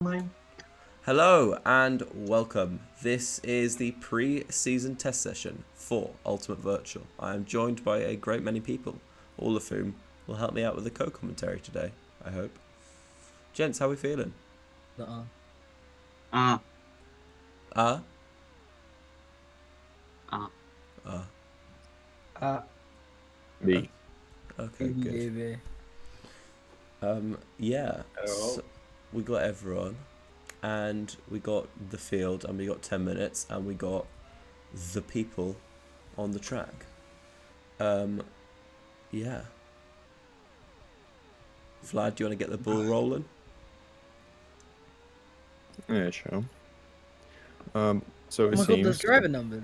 Mine. Hello and welcome. This is the pre-season test session for Ultimate Virtual. I am joined by a great many people, all of whom will help me out with the co-commentary today, I hope. Gents, how are we feeling? Ah, Ah? ah. Ah. B. Okay, good. Yeah, so we got everyone, and we got the field, and we got 10 minutes, and we got the people on the track. Yeah. Vlad, do you want to get the ball rolling? Yeah, sure. So Oh it my god, seems there's driver numbers.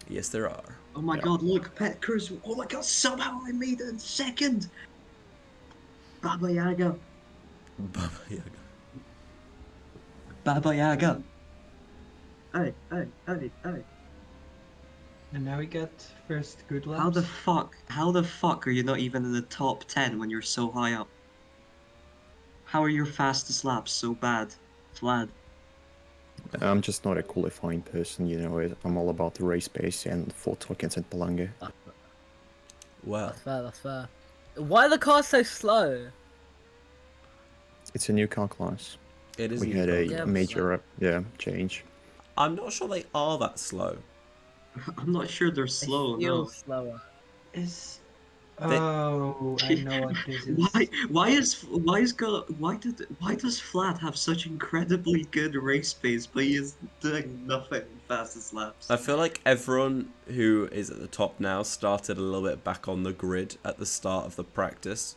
Yes, there are. Oh my Yeah. god, look, Pet Cruz. Oh my god, somehow I made it in second. Baba Yaga. Baba Yaga. Baba Yaga. Hey, hey, hey, hey. And now we get first good laps. How the fuck are you not even in the top 10 when you're so high up? How are your fastest laps so bad, Vlad? I'm just not a qualifying person, you know. I'm all about the race pace and 4 tokens and Palanga. Well, That's fair. Why are the cars so slow? It's a new car class. it is We new had a car. Yeah, major change. I'm not sure they are that slow. I'm not sure they're They slow, feel no. slower. Is oh, I know what this is. Why does Flat have such incredibly good race pace, but he is doing nothing in fastest laps? I feel like everyone who is at the top now started a little bit back on the grid at the start of the practice.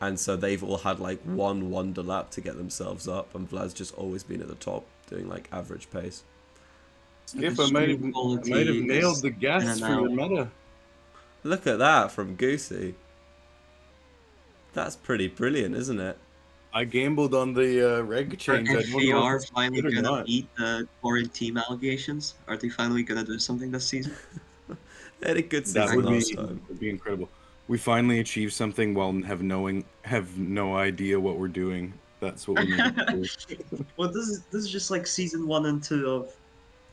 And so they've all had like one wonder lap to get themselves up, and Vlad's just always been at the top, doing like average pace. If The I might stream have quality nailed is the in guess and for your out. meta. Look at that from Goosey. That's pretty brilliant, isn't it? I gambled on the reg Are change. I don't know if FVR it's finally good or gonna not. beat the quarantine allegations? Are they finally gonna do something this season? They had a good That season would last time. be incredible. We finally achieved something while have no idea what we're doing. That's what we need to do. Well, this is just like season 1 and 2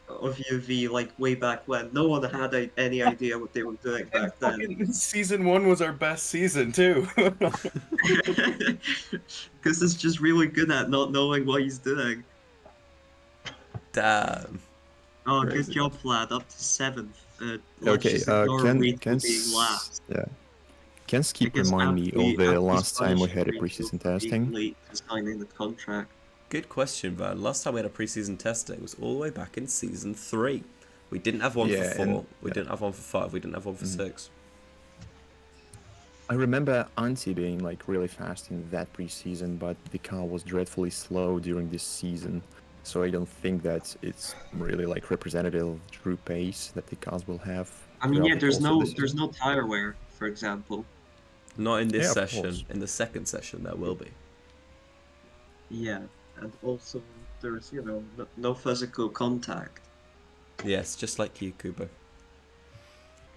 of UV, like way back when. No one had any idea what they were doing And back then. fucking season 1 was our best season too. Because it's just really good at not knowing what he's doing. Damn. Oh, Crazy. good job, Vlad. Up to 7th. Let's Okay, just ignore can Rachel being last. Can Skip I guess remind me of the Aptly's last time we punishing had a Rachel preseason for being testing? late to signing the contract. Good question, Van. Last time we had a preseason testing was all the way back in season 3. We didn't have one Yeah, for 4. and- We yeah. didn't have one for 5. We didn't have one for 6. I remember Anti being like really fast in that preseason, but the car was dreadfully slow during this season. So I don't think that it's really like representative of the true pace that the cars will have. I mean, throughout yeah, the there's course of no the there's season. no tire wear, for example. Not in this Yeah, of session. course. In the second session, there will be. Yeah, and also there's no physical contact. Yes, just like you, Kubo.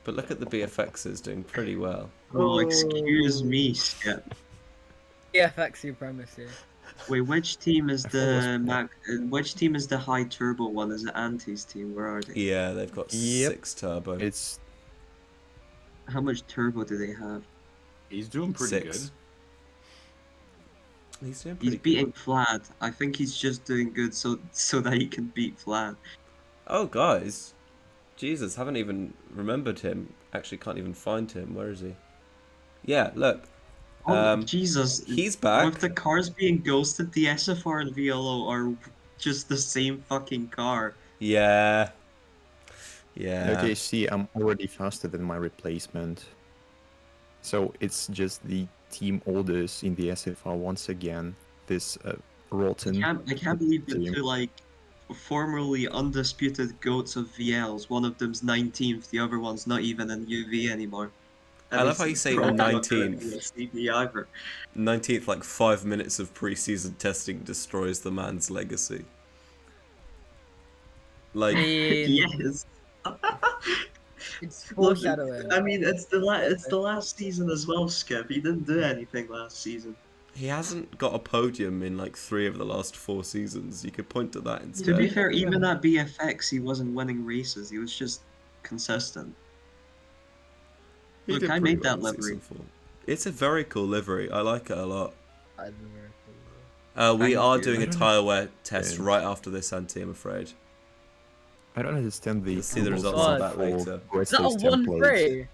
But look at the BFXs doing pretty well. Oh, excuse me, Skip. EFX supremacy. Wait, which team is I thought it was the Pep. which team is the high turbo one? Is it Anti's team? Where are they? Yeah, they've got Yep. 6 turbo. It's How much turbo do they have? He's doing pretty 6. He's doing He's pretty beating good. Vlad. I think he's just doing good so that he can beat Vlad. Oh, guys. Jesus, haven't even remembered him. Actually, can't even find him. Where is he? Yeah, look. Oh, Jesus. He's back. With the cars being ghosted, the SFR and VLO are just the same fucking car. Yeah. Yeah. okay. See, I'm already faster than my replacement. So it's just the team orders in the SFR once again. This rotten. I can't believe the team. two like formerly undisputed goats of VLs. One of them's 19th, the other one's not even in UV anymore. I love how you say Probably not gonna 19th. be a CB either. 19th, like 5 minutes of preseason testing destroys the man's legacy. Like, Yes. It's Look, foreshadowing. I mean, it's the last season as well, Skip. He didn't do anything last season. He hasn't got a podium in like 3 of the last 4 seasons. You could point to that To instead. be fair, even at BFX, he wasn't winning races. He was just consistent. He Look, did I pretty made well that in livery. season 4. It's a very cool livery. I like it a lot. I don't know. We Thank are you. doing I a don't tyre wear test Yeah. right after this, Anti, I'm afraid. I don't understand the We'll see the approval results of God. that for later. Is that a Wesley's templates. 1-3?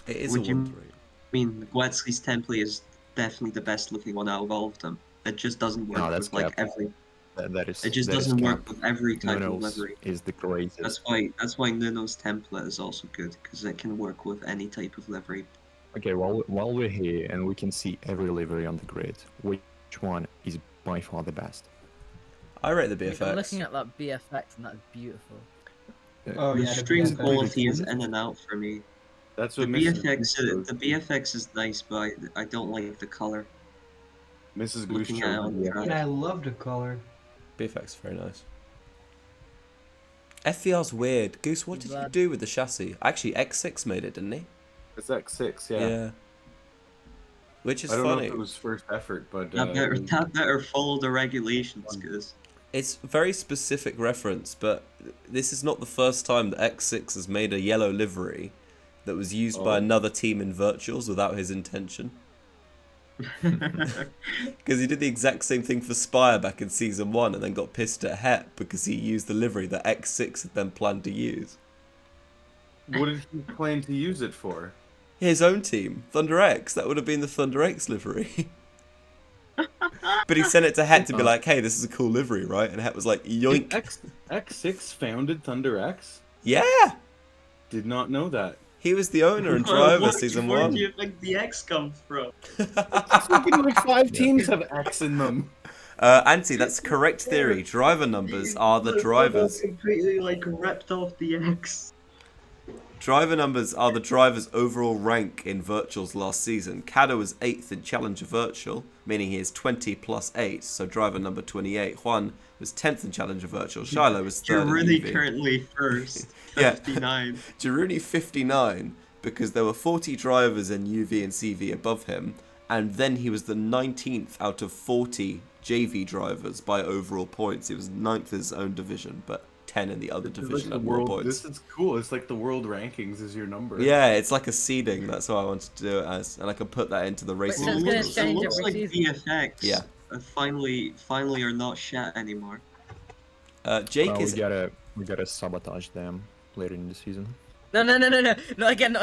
It is Would a you 1-3. I mean, Gwetzky's template is definitely the best looking one out of all of them. It just doesn't work No, that's with like cap. every. That is It just that is doesn't cap. work with every type of Nuno's livery. is the greatest. That's why Nuno's template is also good because it can work with any type of livery. Okay, while we're here and we can see every livery on the grid, which one is by far the best? I rate the I'm BFX. looking at that BFX and that's beautiful. Oh The yeah, the stream BFX. quality is in and out for me. That's The what Mrs. BFX, Goose the showed. BFX is nice, but I don't like the color. Mrs. Goose Looking at it showed on me. track. And I love the color. BFX is very nice. FVR's weird. Goose, what did you Glad- do with the chassis? Actually, X6 made it, didn't he? It's X6, yeah. Which is I don't know funny. if it was first effort, but That better follow the regulations, because It's very specific reference, but this is not the first time that X6 has made a yellow livery that was used by Oh. another team in Virtuals without his intention. Because he did the exact same thing for Spire back in Season 1 and then got pissed at Het because he used the livery that X6 had then planned to use. what did he plan to use it for? His own team, Thunder X, that would have been the Thunder X livery. But he sent it to Het to be like, hey, this is a cool livery, right? And Het was like, yoink. X6 founded Thunder X? Yeah! Did not know that. He was the owner and driver Season Where 1. do you think the X comes from? Fucking like 5 teams have X in them. Anti, that's correct theory. Driver numbers are the drivers. Completely like ripped off the X. Driver numbers are the driver's overall rank in Virtuals last season. Kado was 8th in Challenger Virtual, meaning he is 20 plus 8, so driver number 28. Juan was 10th in Challenger Virtual. Shiloh was 3rd in Giroudi UV. currently first, Yeah. 59. Giroudi 59, because there were 40 drivers in UV and CV above him, and then he was the 19th out of 40 JV drivers by overall points. He was 9th in his own division, but 10 in the other division had more points. This is cool. It's like the world rankings is your number. Yeah, it's like a seeding. That's what I wanted to do it as, and I can put that into the racing. so it's Well, gonna it rules. change looks every like season. BFX Yeah. finally are not shit anymore. Jake Well, is. we gotta sabotage them later in the season. No, not again.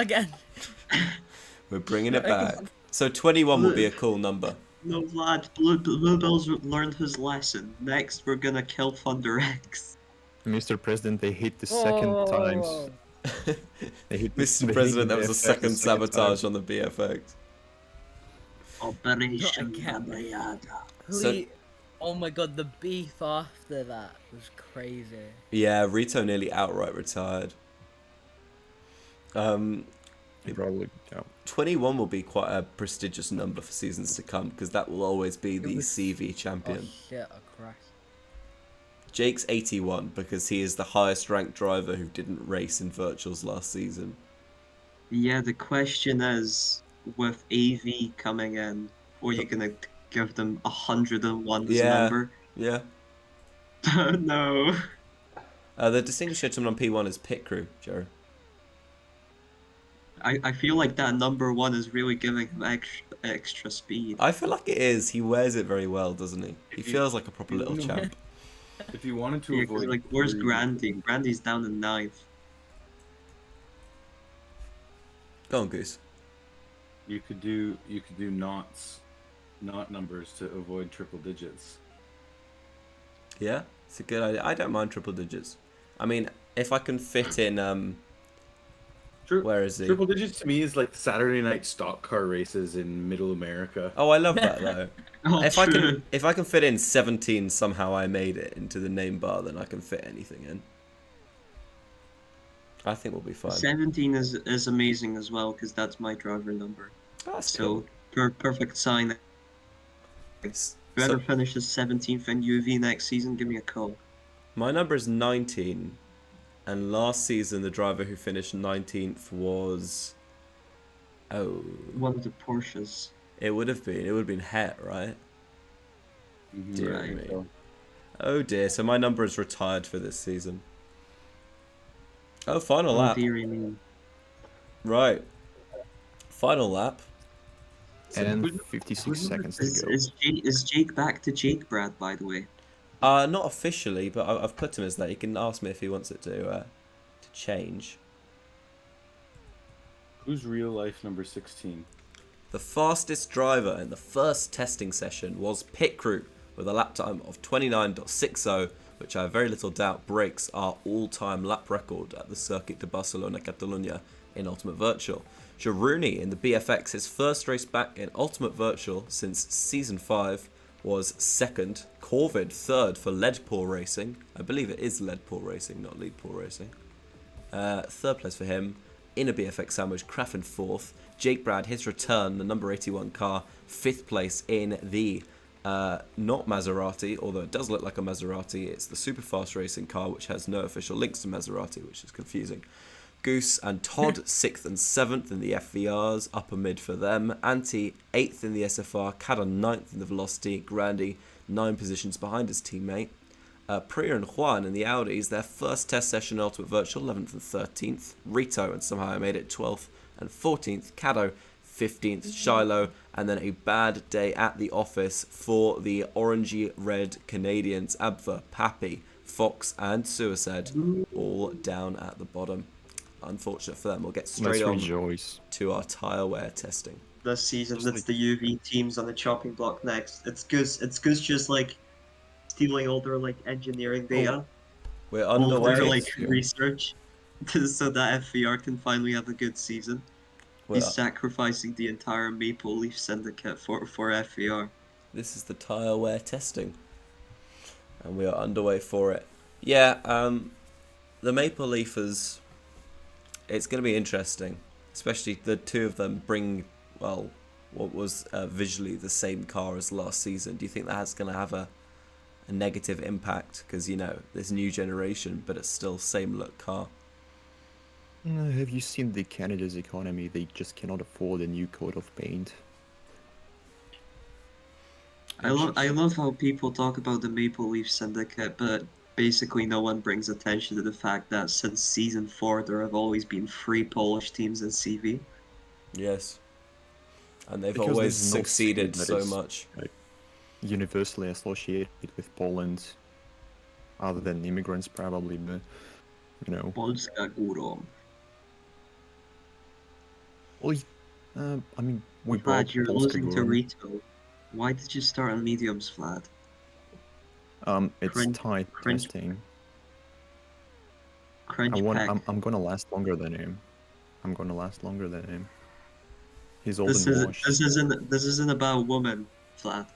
We're bringing it back. So 21 will be a cool number. No, Vlad, Bluebell's learned his lesson. Next, we're gonna kill Thunder X. Mr. President, they hit the second times. Whoa. They hit Mr. they President, hit that was the a FX second the sabotage time. on the BFX. Operation Not again. Gabriada. Please. Oh my god, the beef after that was crazy. Yeah, Rito nearly outright retired. They probably, yeah. 21 will be quite a prestigious number for seasons to come because that will always be the was- CV Oh champion. shit, I crashed. Jake's 81 because he is the highest ranked driver who didn't race in Virtuals last season. Yeah, the question is, with AV coming in, are you gonna give them 101 as a Yeah. number? Yeah. No. The distinguished gentleman on P1 is Pit Crew, Joe. I feel like that number 1 is really giving him extra speed. I feel like it is. He wears it very well, doesn't he? He feels like a proper little champ. If you wanted to Yeah, 'cause, avoid like, where's three- Grandy? Grandy's down in 9th. Go on, Goose. You could do knots, not numbers to avoid triple digits. Yeah, it's a good idea. I don't mind triple digits. I mean, if I can fit in, where is he? Triple digits to me is like Saturday night stock car races in Middle America. Oh, I love that though. Oh, if I true. can fit in 17 somehow, I made it into the name bar, then I can fit anything in. I think we'll be fine. 17 is amazing as well, because that's my driver number. That's So, perfect sign. cool. Whoever So, finishes 17th in UV next season, give me a call. my number is 19, and last season the driver who finished 19th was... Oh... One of the Porsches. It would have been. It would have been Het, right? Dear Right. me. Oh dear. So my number is retired for this season. Oh, final Oh, lap. dearie me. Right. Final lap. And 56 seconds to go. Is Jake back to Jake Brad, by the way? Not officially, but I've put him as that. He can ask me if he wants it to change. Who's real life number 16? The fastest driver in the first testing session was Pit Crew with a lap time of 29.60, which I have very little doubt breaks our all-time lap record at the Circuit de Barcelona Catalunya in Ultimate Virtual. Jaruni in the BFX, his first race back in Ultimate Virtual since Season 5, was second. Corvid third for Leadpool Racing. I believe it is Leadpool Racing, not Leadpool Racing. Third place for him. In a BFX sandwich, Crafen fourth. Jake Brad, his return, the number 81 car, fifth place in the not Maserati, although it does look like a Maserati. It's the super fast racing car, which has no official links to Maserati, which is confusing. Goose and Todd 6th and 7th in the FVRs, upper mid for them. Anti 8th in the SFR, Cada 9th in the Velocity, Grandy 9 positions behind his teammate. Priya and Juan in the Audis, their first test session Ultimate Virtual, 11th and 13th. Rito, and somehow I made it 12th and 14th. Cado 15th. Shiloh, and then a bad day at the office for the orangey red Canadians. Abva, Pappy, Fox, and Suicide all down at the bottom. Unfortunate for them. We'll get straight Let's on rejoice. to our tire wear testing. This season, Just that's like- the UV teams on the chopping block next. It's Goose just like stealing all their like engineering data, We're all underway. their like research, so that FVR can finally have a good season. We're- He's sacrificing the entire Maple Leaf syndicate for FVR. This is the tire wear testing, and we are underway for it. Yeah, the Maple Leafers. It's going to be interesting, especially the two of them bring, well, what was visually the same car as last season. Do you think that's going to have a negative impact? Because, you know, this new generation, but it's still same look car. Have you seen the Canada's economy? They just cannot afford a new coat of paint. I love how people talk about the Maple Leaf syndicate, but basically no one brings attention to the fact that since season 4 there have always been 3 Polish teams in CV. Yes. And they've Because always there's no succeeded team that so is, much. Universally associated with Poland, other than immigrants probably, but you know. Polska Górą. Well, I mean, we Vlad, brought you're Polska losing to Górą. Rito. Why did you start on mediums, Vlad? It's Cringe- tight cringe- testing. Cringe pack. I'm gonna last longer than him. He's old This and is washed. this isn't about women, Vlad.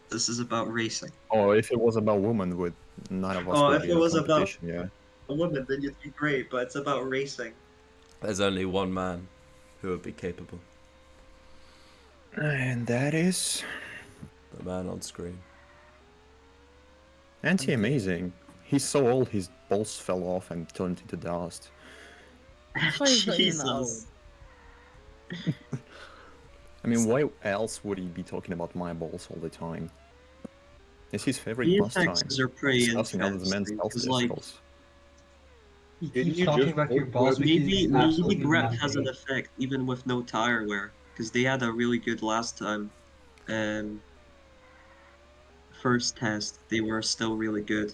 This is about racing. Oh, if it was about women, would none of us Oh, would if be it in was about- competition, yeah. A woman, then you'd be great, but it's about racing. There's only one man who would be capable. And that is The man on screen. anti-amazing. He's so old, his balls fell off and turned into dust. Why is that even that old? Jesus. I mean, why else would he be talking about my balls all the time? It's his favorite pastime. VFXs are pretty Discussing other men's interesting, health 'cause, like, testicles. He Didn't keeps you talking just about your vote balls, for- which maybe is maybe absolutely grip not has an gay. effect even with no tire wear, because they had a really good last time. First test, they were still really good.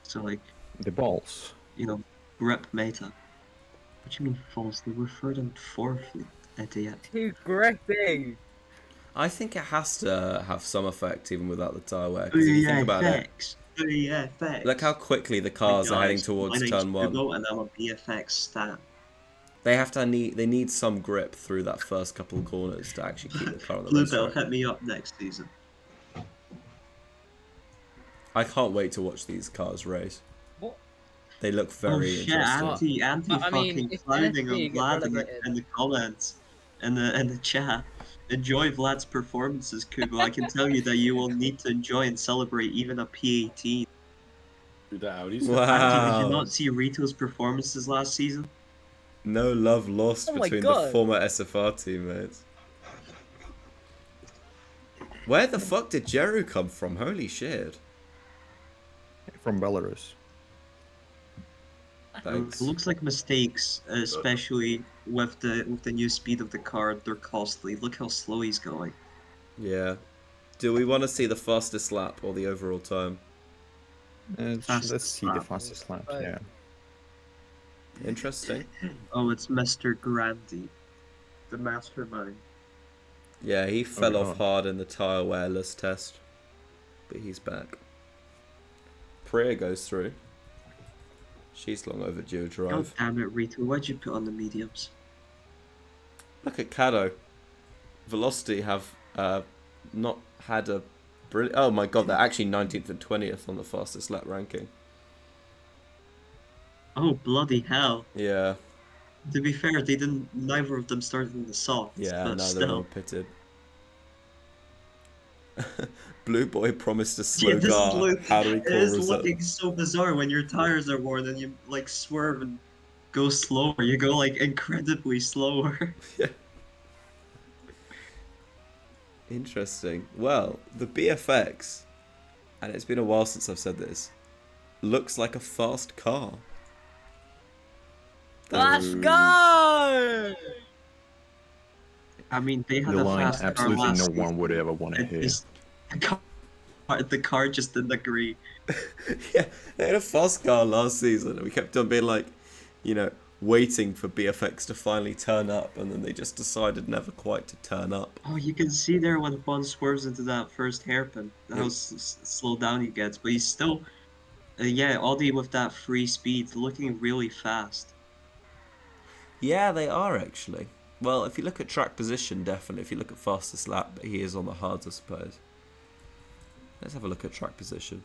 So like, The balls. you know, grip meta. What do you mean false? They were third and fourth at the end. Too gripping. I think it has to have some effect even without the tyre wear. Because if you think about it, VFX. look how quickly the cars are heading towards turn 1. And I'm a VFX stan. They need some grip through that first couple of corners to actually keep the car on the race Bluebell, track. hit me up next season. I can't wait to watch these cars race. What? They look Oh very shit, interesting. anti I mean, fucking if clowning on NSP get Vlad relegated- in the comments, in the chat. Enjoy Vlad's performances, Kubo. I can tell you that you will need to enjoy and celebrate even a P18. Dude, the Audis. Wow. Anti, did you not see Rito's performances last season? No love lost Oh my between the God. former SFR teammates. Where the fuck did Jeru come from? Holy shit. From Belarus. Thanks. It looks like mistakes, especially with the new speed of the car. They're costly. Look how slow he's going. Yeah. Do we want to see the fastest lap or the overall time? Let's Fastest see the lap. fastest lap. Right. Yeah. Interesting. Oh, it's Mr. Grandy, the mastermind. Yeah, he fell off God. hard in the tyre wearless test. But he's back. Priya goes through. She's long overdue a God drive. damn it, Rito! Why'd you put on the mediums? Look at Caddo. Velocity have not had a brilliant... Oh my god, they're actually 19th and 20th on the fastest lap ranking. Oh bloody hell! Yeah, To be fair, they didn't. Neither of them started in the softs. yeah, but no, they're all still. pitted. Blue Boy promised a slow Yeah, this is gar. How do we call it's result? looking so bizarre when your tires are worn and you like swerve and go slower. You go like incredibly slower. Yeah. Interesting. Well, the BFX, and it's been a while since I've said this, looks like a fast car. Let's go! I mean, they had The a line fast car absolutely last no season. one would ever want to It hear. just- the car just didn't agree. Yeah, they had a fast car last season, and we kept on being like, you know, waiting for BFX to finally turn up, and then they just decided never quite to turn up. Oh, you can see there when Juan swerves into that first hairpin, how Yeah. slow down he gets, but he's still, yeah, Audi with that free speed, looking really fast. Yeah, they are actually. Well, if you look at track position, definitely. If you look at fastest lap, he is on the hards, I suppose. Let's have a look at track position.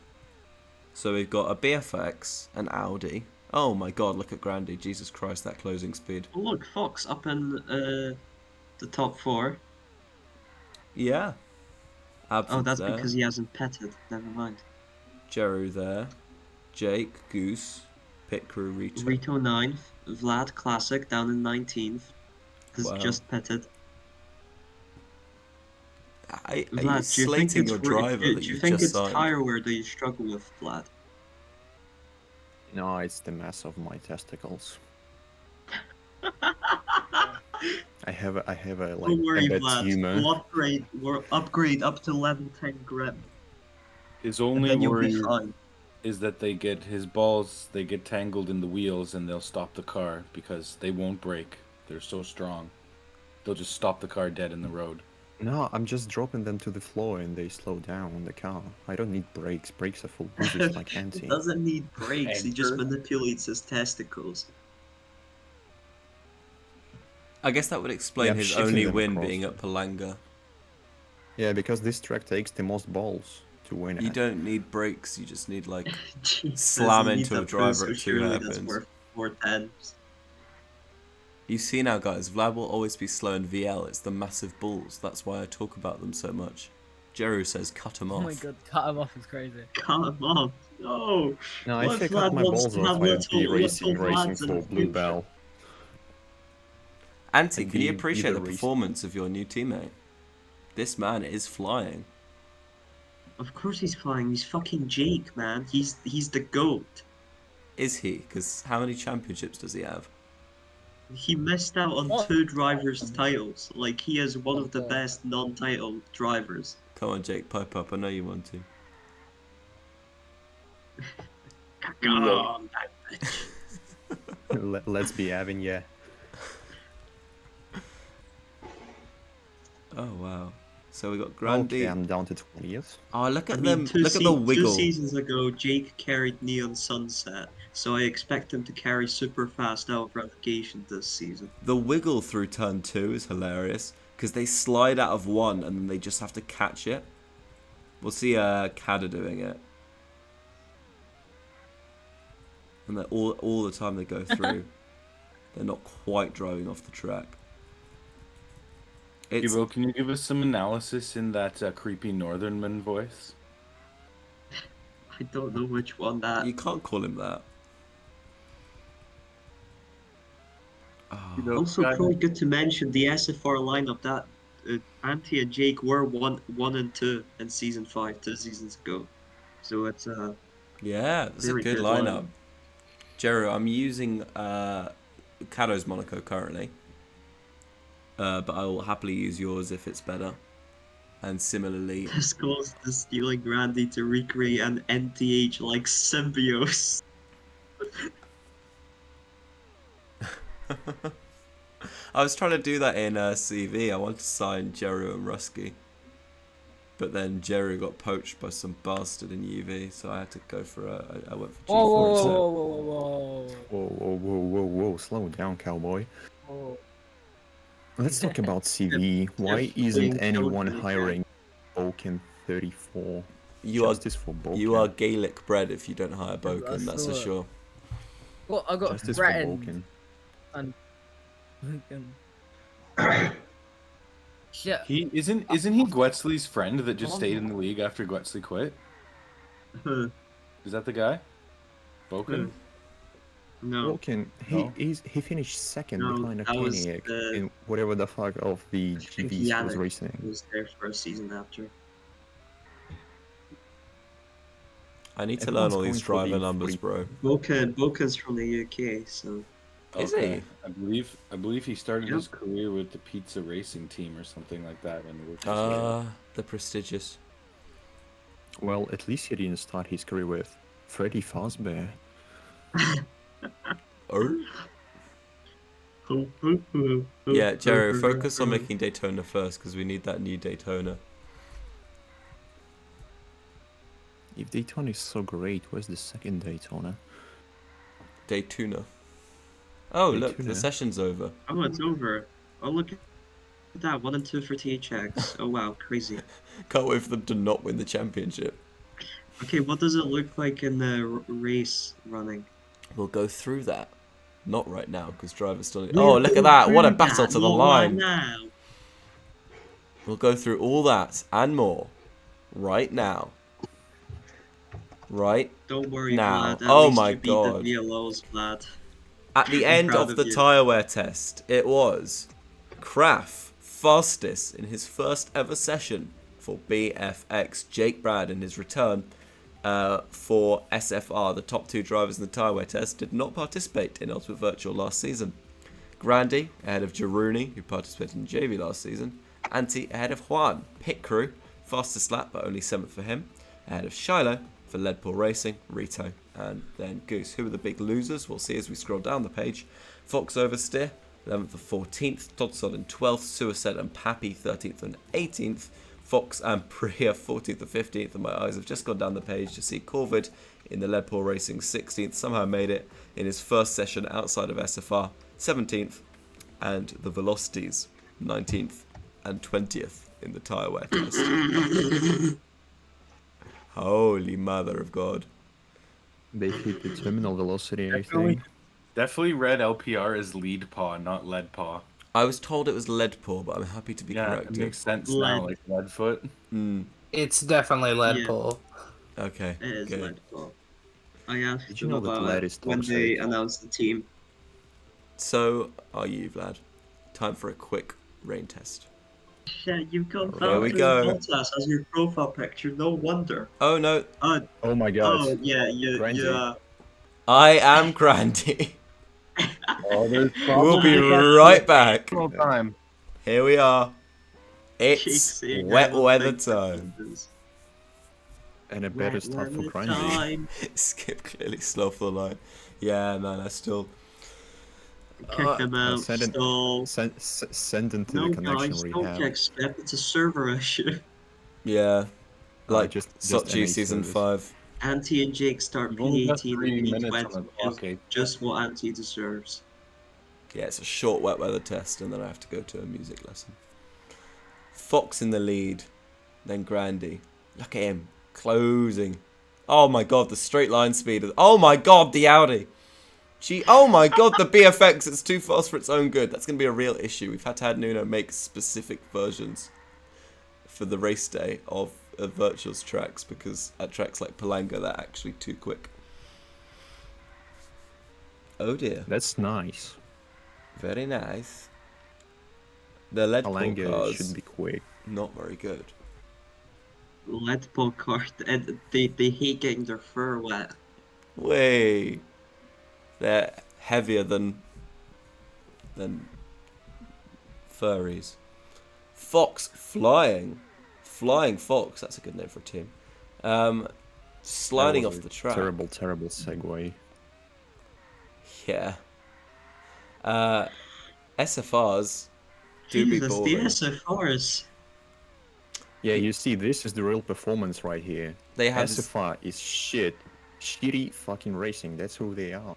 So we've got a BFX, an Audi. Oh my god, look at Grandy. Jesus Christ, that closing speed. Oh, look, Fox up in the top four. Yeah. Oh, Absinthe that's there. because he hasn't petted. Never mind. Jeru there. Jake, Goose, Pit Crew, Rito. Rito 9th, Vlad Classic down in 19th. Because Wow. just petted. Are you Vlad, do you think slating it's your driver do that you you think just it's signed? tire wear that you struggle with, Vlad? No, it's the mass of my testicles. I have a like Don't worry, a Vlad. tumor. We'll upgrade up to level 10 grip, His and only then you'll be worry fine. is that they get his balls, they get tangled in the wheels and they'll stop the car because they won't break. They're so strong. They'll just stop the car dead in the road. No, I'm just dropping them to the floor and they slow down on the car. I don't need brakes. Brakes are for losers like He Anti. doesn't need brakes, he just Anchor. manipulates his testicles. I guess that would explain Yeah, his shifting only them win across. being at Palanga. Yeah, because this track takes the most balls to win You at. don't need brakes, you just need like Jesus, Slam he into needs a driver boost, at so two surely that's hairpins. worth 410s. You see now, guys, Vlad will always be slow in VL. It's the massive balls. That's why I talk about them so much. Jeru says cut him Oh off. my god, cut him off is crazy. Come on, no! No, What if I if cut Vlad my wants balls to off, have I'd be little racing Vlads in for the Blue future? Bell. Anti, I'd can you be appreciate either the racing- performance of your new teammate? This man is flying. Of course he's flying, he's fucking Jake, man. He's the GOAT. Is he? Because how many championships does he have? He missed out on What? 2 drivers' titles. Like, he is one of the Okay. best non-title drivers. Come on, Jake, pipe up. I know you want to. Come on, that bitch. Let's be having, yeah. Oh wow. So we got Grandy. Okay, I'm down to 20th. Oh, look I at mean, them! Look at the Two wiggle. seasons ago, Jake carried Neon Sunset, so I expect him to carry super fast out of relegation this season. The wiggle through turn 2 is hilarious because they slide out of one and then they just have to catch it. We'll see Kada doing it. And they're all the time they go through, they're not quite driving off the track. It's, Evo, can you give us some analysis in that creepy northernman voice? I don't know which one that. you can't call him that. Oh, You know, Also, guy- probably good to mention the SFR lineup. That Anti and Jake were one and two in season 5 2 seasons ago, so it's a Yeah, it's a very good good lineup. lineup. Jero, I'm using Kado's Monaco currently, but I will happily use yours if it's better. And similarly, This goes to stealing Randy to recreate an NTH like symbiosis. I was trying to do that in CV. I wanted to sign Jero and Rusky, but then Jero got poached by some bastard in UV, so I had to go for I went for Whoa, G4 whoa, instead. whoa, whoa, whoa, Whoa, whoa, whoa, whoa, whoa! Slow down, cowboy. whoa. Let's talk about CV. Why If isn't being anyone killed in the hiring Vulcan 34? You are Justice for Vulcan. you are Gaelic bred if you don't hire Yeah, but Boken, that's for thought- sure. Well, I got Justice for threatened. Vulcan. Shit. He isn't he Gwetzley's friend that just stayed in the league after Gwetzley quit? Huh, Is that the guy? Boken? no, Vulcan, No. he finished second No, behind that was Okaniak the- in whatever the fuck of the think GVs he was Yannick racing. was there for a season after. I need to Everyone's learn all these going for the driver numbers, free- bro. Boken's from the UK, so Is he? I believe he started Yep. his career with the Pizza Racing Team or something like that, and worked his way up. The prestigious. Well, at least he didn't start his career with Freddy Fazbear. Oh? Yeah, Jero, focus on making Daytona first, because we need that new Daytona. If Daytona is so great, where's the second Daytona? Daytona. Oh, look, the Daytona. session's over. Oh, it's over. Oh, look at that. 1 and 2 for THX. Oh, wow. Crazy. Can't wait for them to not win the championship. Okay, what does it look like in the race running? We'll go through that. Not right now, because driver's still... Oh, look at that. What a battle to the line. Now. We'll go through all that and more right now. Right Don't worry, now. Vlad. At Oh least my you beat God. the VLOs, Vlad. At the I'm end proud of the of you. tyre wear test, it was Kraft fastest in his first ever session for BFX. Jake Brad in his return for SFR, the top 2 drivers in the tyre wear test, did not participate in Ultimate Virtual last season. Grandy ahead of Jaruni, who participated in JV last season. Anti ahead of Juan. Pit crew, fastest lap but only 7th for him. Ahead of Shiloh for Leadpool Racing, Rito, and then Goose. Who are the big losers? We'll see as we scroll down the page. Fox Oversteer, 11th and 14th. Todsod in 12th. Suicide and Pappy, 13th and 18th. Fox and Priya, 14th and 15th. And my eyes have just gone down the page to see Corvid in the Leadpool Racing, 16th. Somehow made it in his first session outside of SFR, 17th. And the Velocities, 19th and 20th in the tyre wear test. Holy mother of God. They hit the terminal velocity, I Definitely. think. Definitely read LPR as lead paw, not lead paw. I was told it was Leadpool, but I'm happy to be Yeah, it corrected. makes sense Lead. now, like lead foot. It's definitely lead Yeah. pull. Okay, It is good. Leadpool. I asked Did you them know that about lead it is when they toxic? announced the team. So are you, Vlad. Time for a quick rain test. Yeah, you've got Here we Valtteri go. Bottas as your profile picture. No wonder. Oh no, Oh my god. Oh yeah, Grandy? I am Grandy. Oh, there's We'll be right back. time. Here we are. It's wet weather time. And a better start for Grandy. Time. Skip clearly slow for the line. Yeah, man, I still... Kick them out. send it- Stall. Send them to No, the connection guys, don't rehab. check Skip. It's a server issue. Yeah. Like just Sochi NA season service. 5. Anti and Jake start You've only got P18 3 and minutes on the P20. clock, eh? Just what Anti deserves. Yeah, it's a short wet weather test, and then I have to go to a music lesson. Fox in the lead, then Grandy. Look at him, closing. Oh my god, the straight line speed. Oh my god, the Audi. Oh my god, the BFX. It's too fast for its own good. That's going to be a real issue. We've had to have Nuno make specific versions for the race day of Virtual's tracks, because at tracks like Palanga, they're actually too quick. Oh dear. That's nice. Very nice. The lead pull Alanga cars, should be quick. not very good. Lead pull card, and they hate getting their fur wet. Way. They're heavier than furries. Fox flying. Flying Fox, that's a good name for a team. Sliding That off was the a track. Terrible, terrible segue. Yeah. SFRs do be Jesus, the boring. SFRs. Yeah, you see, this is the real performance right here. They have SFR is shit. Shitty fucking racing. That's who they are.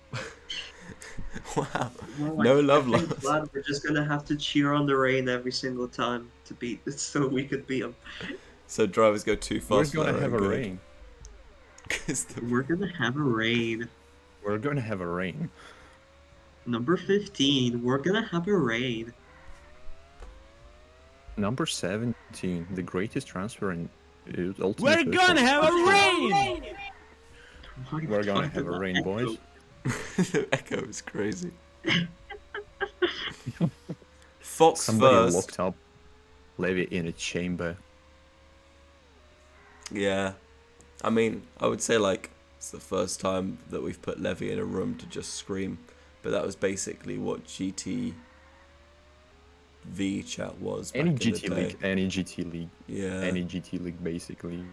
wow. Well, No love I think lost. Vlad, we're just gonna have to cheer on the rain every single time to beat it, so we could beat them. So drivers go too We're fast for gonna their have own a good. rain. 'Cause the- We're gonna have a rain. We're gonna have a rain. Number 15, we're gonna have a rain. Number 17, the greatest transfer in Ultimate We're Virtual. gonna have a rain! Why We're gonna fuck have did a that rain, echo? boys. the echo is crazy. Fox Somebody first. locked up Levy in a chamber. Yeah. I mean, I would say like it's the first time that we've put Levy in a room to just scream. But that was basically what GTV chat was back Any in the GT day. league, any GT league, Yeah. any GT league basically,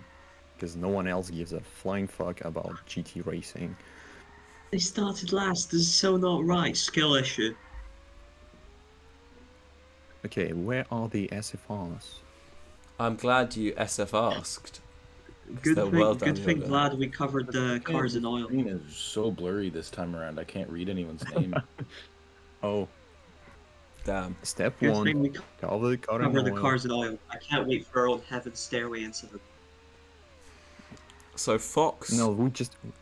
because no one else gives a flying fuck about GT racing. They started last. This is so not right. Skill issue. Okay, where are the SFRs? I'm glad you SF asked. Good they're thing, well good down thing, here, Vlad, we covered the cars in The oil. screen is so blurry this time around. I can't read anyone's name. Oh, Damn. step Good one, thing we cover the car in covered the oil. cars in oil. I can't wait for our own Heaven Stairway incident. So Fox. No,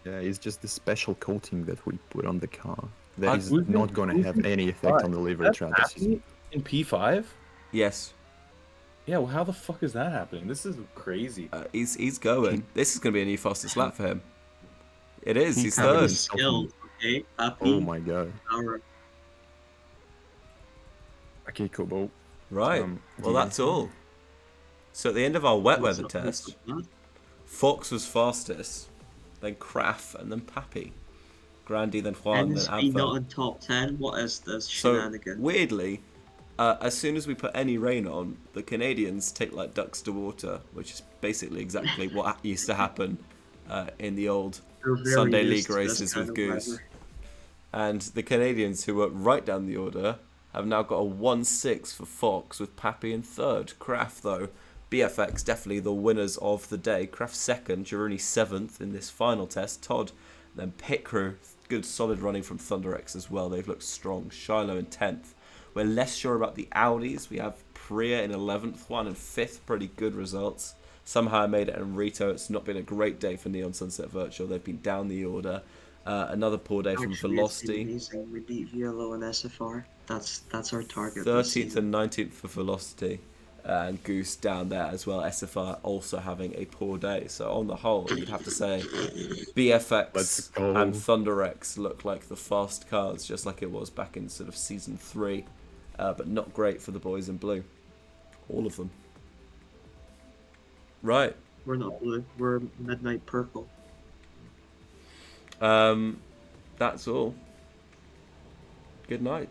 it's just the special coating that we put on the car. That I- is Who's not in- gonna who's have in any effect P5? on the livery That's throughout the season. happening in P5? Yes. Yeah, well, how the fuck is that happening? This is crazy. He's going. This is going to be a new fastest lap for him. It is. He's covered third. his- Skill, okay? Happy, Oh my god. power. Okay, Kobo. Right. Well, that's all. So at the end of our wet weather What's up, test, Vlad? Fox was fastest, then Kraft, and then Pappy. Grandy, then Juan, then NSB not Abfel. in top 10. What is this So shenanigan? weirdly, as soon as we put any rain on, the Canadians take like ducks to water, which is basically exactly what used to happen in the old We're very Sunday used League to this races kind with of Goose. weather. And the Canadians, who were right down the order, have now got a 1-6 for Fox with Pappy in third. Kraft, though, BFX definitely the winners of the day. Kraft second, Gironi seventh in this final test. Todd, then Pit Crew, good solid running from ThunderX as well. They've looked strong. Shiloh in 10th. We're less sure about the Audis. We have Priya in 11th, Juan in 5th. Pretty good results. Somehow I made it in Rito. It's not been a great day for Neon Sunset Virtual. They've been down the order. Another poor day from Actually, it's been Velocity. amazing. We beat VLO and SFR. That's our target. 13th and 19th for Velocity. And Goose down there as well. SFR also having a poor day. So on the whole, you'd have to say Let's BFX go. and ThunderX look like the fast cars, just like it was back in sort of season 3. But not great for the boys in blue. All of them. Right. We're not blue. We're midnight purple. That's all. Good night.